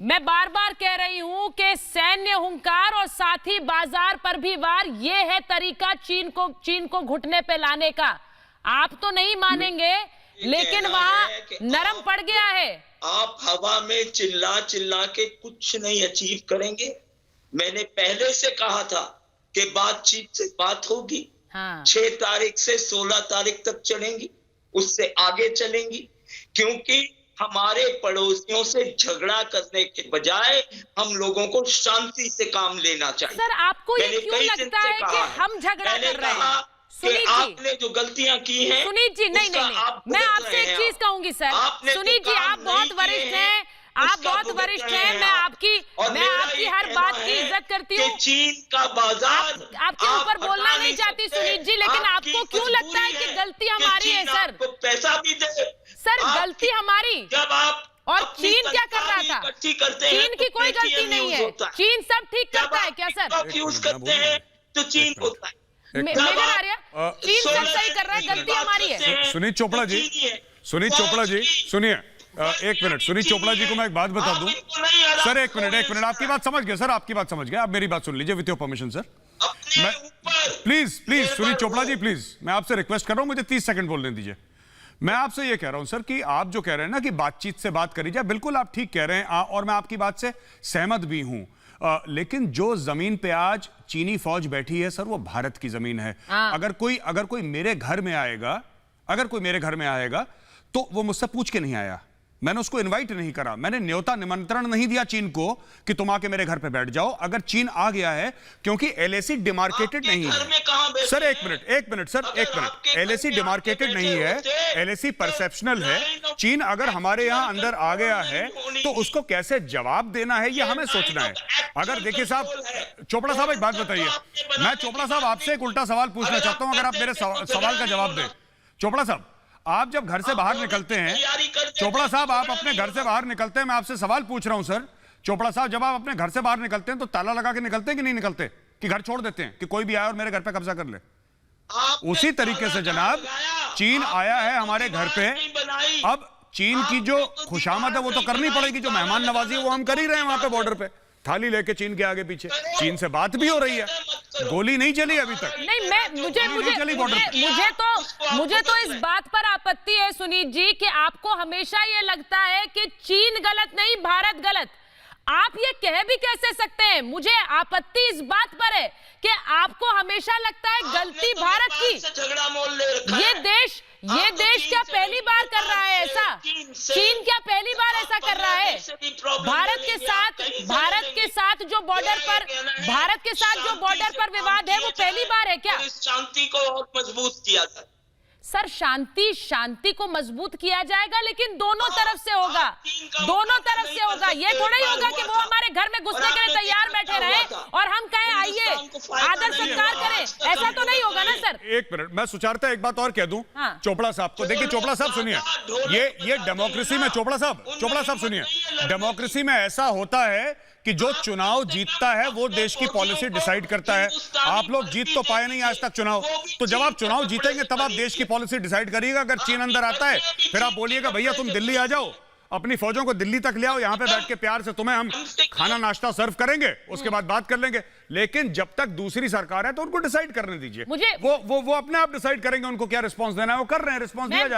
मैं बार बार कह रही हूं कि सैन्य हुंकार और साथ ही बाजार पर भी वार, ये है तरीका चीन को घुटने पे लाने का। आप तो नहीं मानेंगे, लेकिन वहां नरम पड़ गया है। आप हवा में चिल्ला चिल्ला के कुछ नहीं अचीव करेंगे। मैंने पहले से कहा था कि बातचीत से बात होगी। हाँ। 6 तारीख से 16 तारीख तक चलेंगी, उससे आगे चलेंगी, क्योंकि हमारे पड़ोसियों से झगड़ा करने के बजाय हम लोगों को शांति से काम लेना चाहिए। सर, आपको ये क्यों लगता है कि हम झगड़ा कर रहे हैं? सुनीत जी, आपने जो गलतियां की हैं, सुनीत जी, नहीं, मैं आपसे एक चीज कहूंगी सर। सुनीत जी, आप बहुत वरिष्ठ हैं, आप बहुत वरिष्ठ हैं। मैं आपकी हर बात की इज्जत करती हूँ। चीन का बाजार आपके ऊपर बोलना नहीं चाहती सुनीत जी, लेकिन आपको क्यों लगता है कि गलती हमारी है? सर, पैसा भी दे सर, गलती हमारी। जब आप और चीन क्या कर रहा था? चीन की कोई गलती नहीं है। चीन सब ठीक करता है क्या सर? यूज करते हैं तो चीन होता है। मेजर आर्य, चीन सब सही कर रहा है, गलती हमारी है। सुनीत चोपड़ा जी, सुनिए, एक मिनट। सुनीत चोपड़ा जी को मैं एक बात बता दूं सर। एक मिनट, आपकी बात समझ गया सर, आपकी बात समझ गया। आप मेरी बात सुन लीजिए with your permission sir. Please Sunit Chopra ji, please मैं आपसे रिक्वेस्ट कर रहा हूं, मुझे 30 सेकंड बोलने दीजिए। मैं आपसे ये कह रहा हूं सर कि आप जो कह रहे हैं ना कि बातचीत से बात करी जाए, बिल्कुल आप ठीक कह रहे हैं और मैं आपकी बात से सहमत भी हूं। लेकिन जो जमीन पे आज चीनी फौज बैठी है सर, वो भारत की जमीन है। अगर कोई मेरे घर में आएगा, तो वो मुझसे पूछ के नहीं आया। मैंने उसको इनवाइट नहीं करा, मैंने न्योता निमंत्रण नहीं दिया चीन को कि तुम आके मेरे घर पे बैठ जाओ। अगर चीन आ गया है, क्योंकि एलएसी डिमार्केटेड नहीं है सर। एक मिनट सर, एलएसी डिमार्केटेड नहीं है, एलएसी परसेप्शनल है। चीन अगर हमारे यहां अंदर आ गया है तो उसको कैसे जवाब देना है, ये हमें सोचना है। अगर देखिए साहब, चोपड़ा साहब एक बात बताइए। मैं चोपड़ा साहब आपसे एक उल्टा सवाल पूछना चाहता हूं, अगर आप मेरे सवाल का जवाब दें। चोपड़ा साहब, आप जब घर से बाहर निकलते हैं, चोपड़ा साहब आप अपने घर से बाहर निकलते हैं, मैं आपसे सवाल पूछ रहा हूं सर। चोपड़ा साहब, जब आप अपने घर से बाहर निकलते हैं तो ताला लगा के निकलते हैं कि नहीं निकलते, कि घर छोड़ देते हैं कि कोई भी आए और मेरे घर पे कब्जा कर ले? उसी तरीके से जनाब, चीन आया है हमारे घर पे। अब चीन की जो खुशामद है वो तो करनी पड़ेगी, जो मेहमान नवाजी है वो हम कर ही रहे हैं वहां पे बॉर्डर पे, थाली लेके चीन के आगे पीछे। चीन से बात भी हो रही है, गोली नहीं चली अभी तक। नहीं, मुझे तो इस बात पर आपत्ति है सुनीत जी कि आपको हमेशा ये लगता है कि चीन गलत नहीं, भारत गलत। आप ये कह भी कैसे सकते हैं? मुझे आपत्ति इस बात पर है कि आपको हमेशा लगता है गलती भारत की। ये देश क्या पहली बार कर रहा है ऐसा? चीन क्या पहली बार ऐसा कर रहा है? भारत के साथ जो बॉर्डर पर विवाद है, वो पहली बार है क्या? शांति को और मजबूत किया जाए सर। शांति को मजबूत किया जाएगा, लेकिन दोनों तरफ से होगा। ये थोड़ा ही होगा कि वो हमारे घर में घुसने के लिए तैयार बैठे रहे और हम कहें आइए आदर सत्कार करें। ऐसा तो नहीं होगा ना सर। एक मिनट, मैं सुचारता एक बात और कह दूं चोपड़ा साहब को। देखिए चोपड़ा साहब सुनिए, ये डेमोक्रेसी में, चोपड़ा साहब सुनिए, डेमोक्रेसी में ऐसा होता है कि जो चुनाव जीतता है वो देश की पॉलिसी डिसाइड करता है। आप लोग जीत तो पाए नहीं आज तक चुनाव, तो जब आप चुनाव जीतेंगे तब आप देश की पॉलिसी डिसाइड करिएगा। अगर चीन अंदर आता है फिर आप बोलिएगा भैया तुम दिल्ली आ जाओ, अपनी फौजों को दिल्ली तक ले आओ, यहां पे बैठ के प्यार से तुम्हें हम खाना नाश्ता सर्व करेंगे, उसके बाद बात कर लेंगे। लेकिन जब तक दूसरी सरकार है तो उनको डिसाइड करने दीजिए। वो अपने आप डिसाइड करेंगे उनको क्या रिस्पॉन्स देना है, वो कर रहे हैं, रिस्पॉन्स दिया जा रहा है।